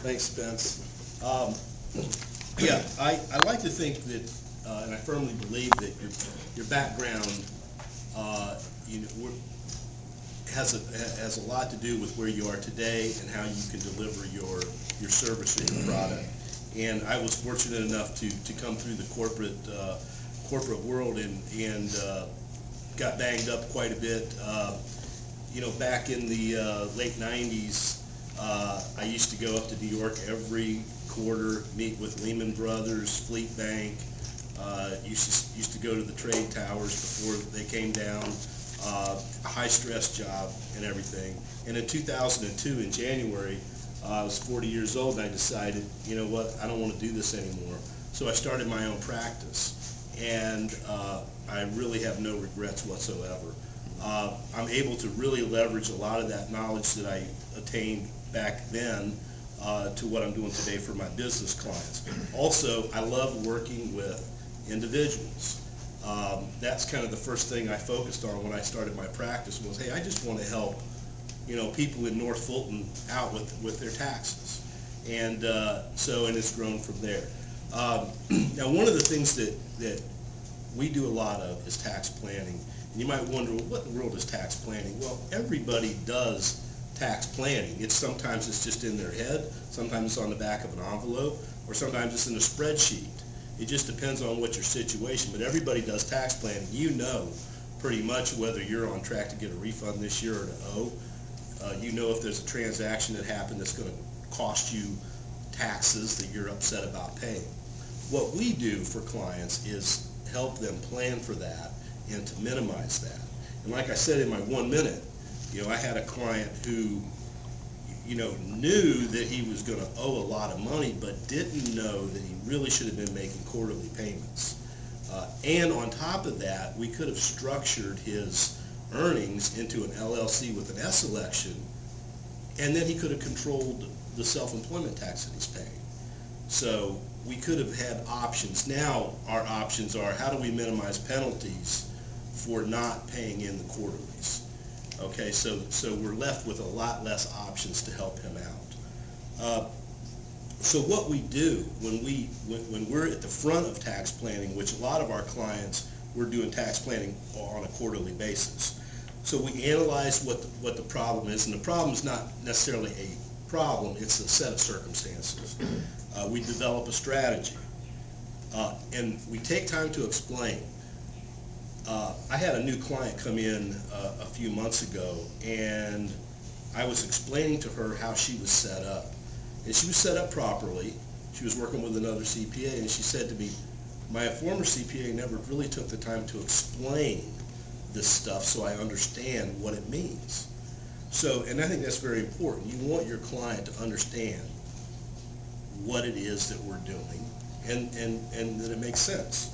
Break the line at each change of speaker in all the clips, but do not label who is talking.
Thanks, Spence. Yeah, I like to think that, and I firmly believe that your background, you know, has a lot to do with where you are today and how you can deliver your service or your product. And I was fortunate enough to come through the corporate world and got banged up quite a bit. You know, back in the late 90s, I used to go up to New York every quarter, meet with Lehman Brothers, Fleet Bank. Used to go to the trade towers before they came down. A high-stress job and everything. And in 2002, in January, I was 40 years old, and I decided, you know what, I don't want to do this anymore. So I started my own practice, and I really have no regrets whatsoever. I'm able to really leverage a lot of that knowledge that I attained back then to what I'm doing today for my business clients. Also, I love working with individuals. That's kind of the first thing I focused on when I started my practice was, hey, I just want to help, you know, people in North Fulton out with their taxes. And and it's grown from there. Now, one of the things that we do a lot of is tax planning. And you might wonder, well, what in the world is tax planning? Well, everybody does tax planning. Sometimes it's just in their head, sometimes it's on the back of an envelope, or sometimes it's in a spreadsheet. It just depends on what your situation, but everybody does tax planning. You know pretty much whether you're on track to get a refund this year or to owe. You know if there's a transaction that happened that's going to cost you taxes that you're upset about paying. What we do for clients is help them plan for that and to minimize that. And like I said in my 1 minute, you know, I had a client who, you know, knew that he was going to owe a lot of money, but didn't know that he really should have been making quarterly payments. And on top of that, we could have structured his earnings into an LLC with an S election, and then he could have controlled the self-employment tax that he's paying. So we could have had options. Now our options are, how do we minimize penalties for not paying in the quarterlies? Okay, so we're left with a lot less options to help him out. So what we do when we're at the front of tax planning, which a lot of our clients, we're doing tax planning on a quarterly basis. So we analyze what the problem is, and the problem is not necessarily a problem, it's a set of circumstances. We develop a strategy, and we take time to explain. I had a new client come in a few months ago, and I was explaining to her how she was set up. And she was set up properly. She was working with another CPA, and she said to me, my former CPA never really took the time to explain this stuff so I understand what it means. So, and I think that's very important. You want your client to understand what it is that we're doing and that it makes sense.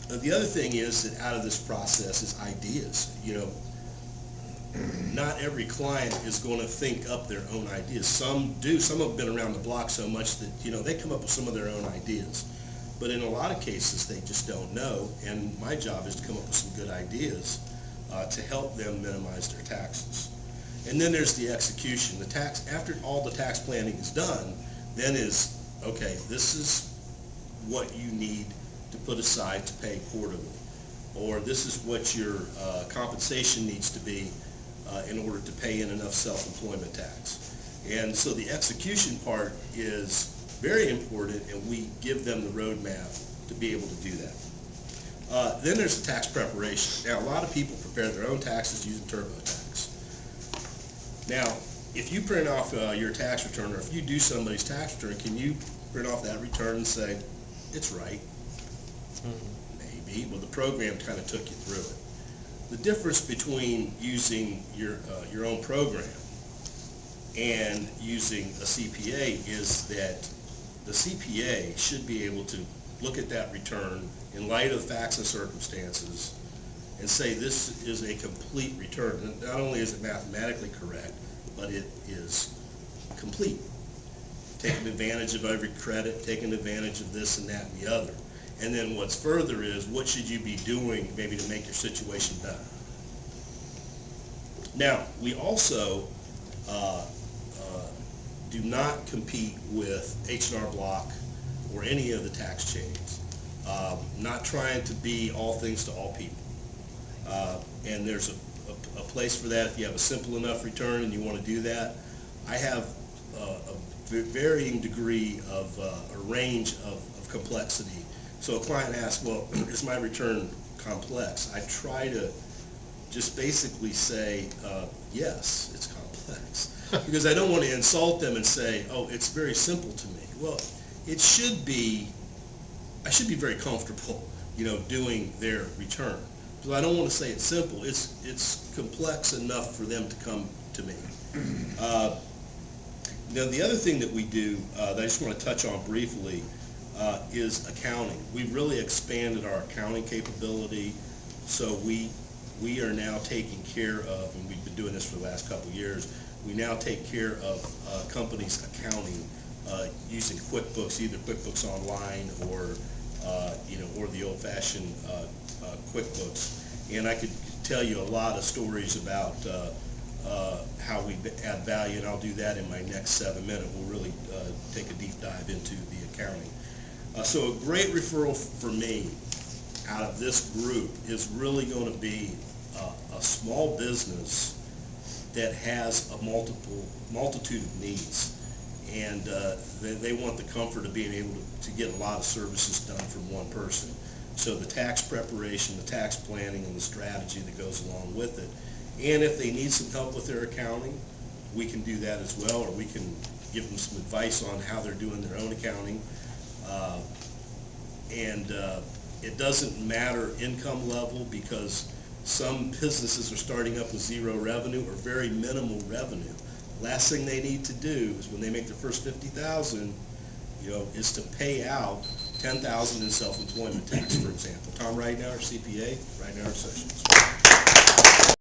The other thing is that out of this process is ideas. You know, not every client is going to think up their own ideas. Some do. Some have been around the block so much that, you know, they come up with some of their own ideas. But in a lot of cases, they just don't know. And my job is to come up with some good ideas to help them minimize their taxes. And then there's the execution. The tax, after all the tax planning is done, then is, okay, this is what you need to put aside to pay quarterly, or this is what your compensation needs to be in order to pay in enough self-employment tax. And so the execution part is very important, and we give them the roadmap to be able to do that. Then there's the tax preparation. Now, a lot of people prepare their own taxes using TurboTax. Now, if you print off your tax return, or if you do somebody's tax return, can you print off that return and say, it's right? Maybe. Well, the program kind of took you through it. The difference between using your own program and using a CPA is that the CPA should be able to look at that return in light of facts and circumstances and say this is a complete return. And not only is it mathematically correct, but it is complete. Taking advantage of every credit, taking advantage of this and that and the other. And then what's further is, what should you be doing maybe to make your situation better? Now, we also do not compete with H&R Block or any of the tax chains. Not trying to be all things to all people. And there's a place for that if you have a simple enough return and you want to do that. I have a varying degree of a range of complexity. So a client asks, well, is my return complex? I try to just basically say, yes, it's complex. Because I don't want to insult them and say, oh, it's very simple to me. Well, it should be, I should be very comfortable, doing their return. So I don't want to say it's simple. It's complex enough for them to come to me. The other thing that we do that I just want to touch on briefly is accounting. We've really expanded our accounting capability, so we are now taking care of, and we've been doing this for the last couple of years, we now take care of companies' accounting using QuickBooks, either QuickBooks Online or the old-fashioned QuickBooks. And I could tell you a lot of stories about how we add value, and I'll do that in my next 7 minutes. We'll really take a deep dive into the accounting. So a great referral for me out of this group is really going to be a small business that has a multitude of needs, and they want the comfort of being able to get a lot of services done from one person. So the tax preparation, the tax planning, and the strategy that goes along with it. And if they need some help with their accounting, we can do that as well, or we can give them some advice on how they're doing their own accounting. It doesn't matter income level, because some businesses are starting up with zero revenue or very minimal revenue. Last thing they need to do is when they make their first $50,000, is to pay out $10,000 in self-employment tax, for example. Tom Ridenour, CPA, Ridenour Associates.